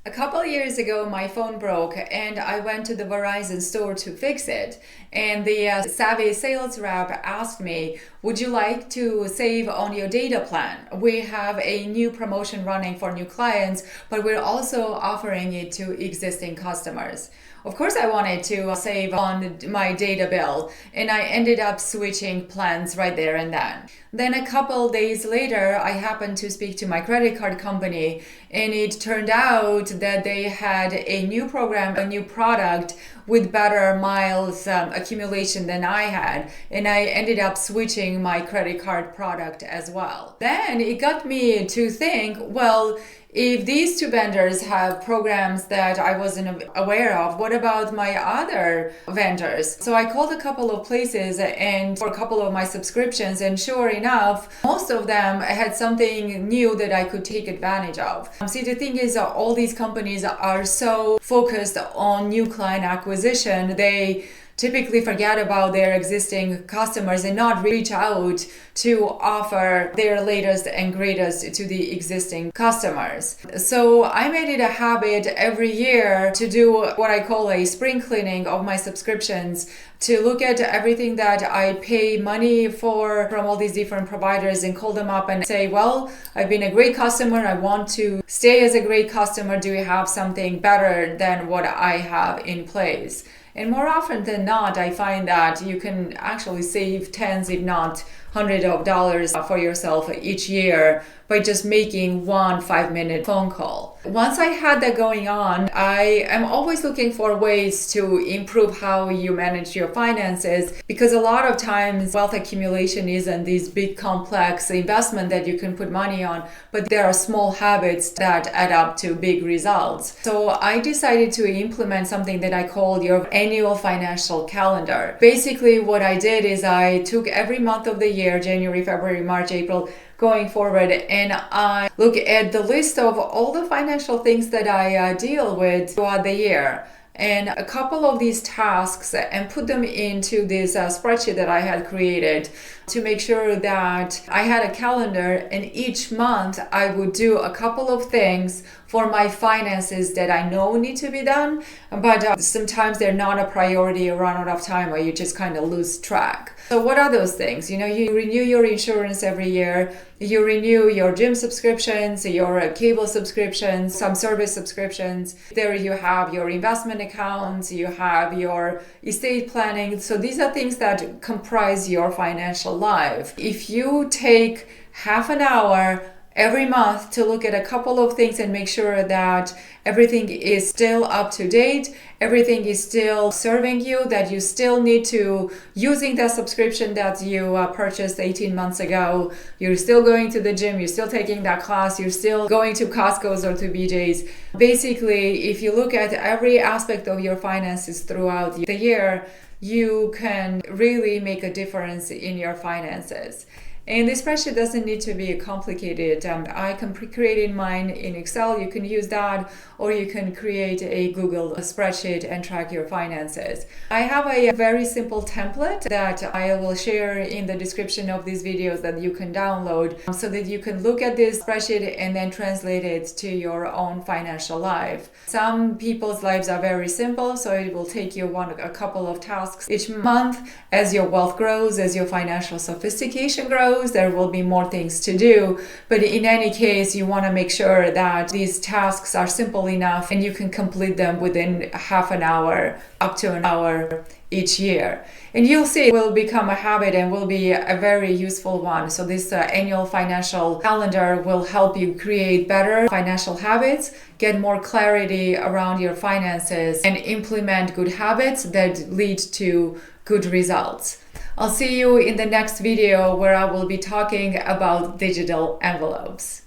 A couple years ago, my phone broke and I went to the Verizon store to fix it. And the savvy sales rep asked me, would you like to save on your data plan? We have a new promotion running for new clients, but we're also offering it to existing customers. Of course, I wanted to save on my data bill, and I ended up switching plans right there and then. Then a couple days later, I happened to speak to my credit card company, and it turned out that they had a new program, a new product with better miles accumulation than I had, and I ended up switching my credit card product as well. Then it got me to think, well, if these two vendors have programs that I wasn't aware of, what about my other vendors? So I called a couple of places and for a couple of my subscriptions, and sure enough, most of them had something new that I could take advantage of. See, the thing is, all these companies are so focused on new client acquisition, they typically forget about their existing customers and not reach out to offer their latest and greatest to the existing customers. So I made it a habit every year to do what I call a spring cleaning of my subscriptions, to look at everything that I pay money for from all these different providers and call them up and say, well, I've been a great customer, I want to stay as a great customer, do you have something better than what I have in place? And more often than not, I find that you can actually save tens, if not hundreds of dollars for yourself each year by just making one 5-minute phone call. Once I had that going on, I am always looking for ways to improve how you manage your finances, because a lot of times wealth accumulation isn't this big complex investment that you can put money on, but there are small habits that add up to big results. So I decided to implement something that I called your annual financial calendar. Basically, what I did is I took every month of the year, January, February, March, April, going forward, and I look at the list of all the financial things that I deal with throughout the year, and a couple of these tasks, and put them into this spreadsheet that I had created to make sure that I had a calendar, and each month I would do a couple of things for my finances that I know need to be done, but sometimes they're not a priority or run out of time, or you just kind of lose track. So what are those things? You renew your insurance every year, you renew your gym subscriptions, your cable subscriptions, some service subscriptions. There you have your investment accounts, you have your estate planning. So these are things that comprise your financial life. If you take half an hour every month to look at a couple of things and make sure that everything is still up to date, everything is still serving you, that you still need to using that subscription that you purchased 18 months ago, you're still going to the gym, you're still taking that class, you're still going to Costco's or to BJ's. Basically, if you look at every aspect of your finances throughout the year, you can really make a difference in your finances. And this spreadsheet doesn't need to be complicated. I can create mine in Excel. You can use that, or you can create a Google spreadsheet and track your finances. I have a very simple template that I will share in the description of these videos that you can download, so that you can look at this spreadsheet and then translate it to your own financial life. Some people's lives are very simple, so it will take you a couple of tasks each month. As your wealth grows, as your financial sophistication grows, there will be more things to do. But in any case, you want to make sure that these tasks are simple enough and you can complete them within half an hour up to an hour each year. And you'll see it will become a habit and will be a very useful one. So this annual financial calendar will help you create better financial habits, get more clarity around your finances, and implement good habits that lead to good results. I'll see you in the next video where I will be talking about digital envelopes.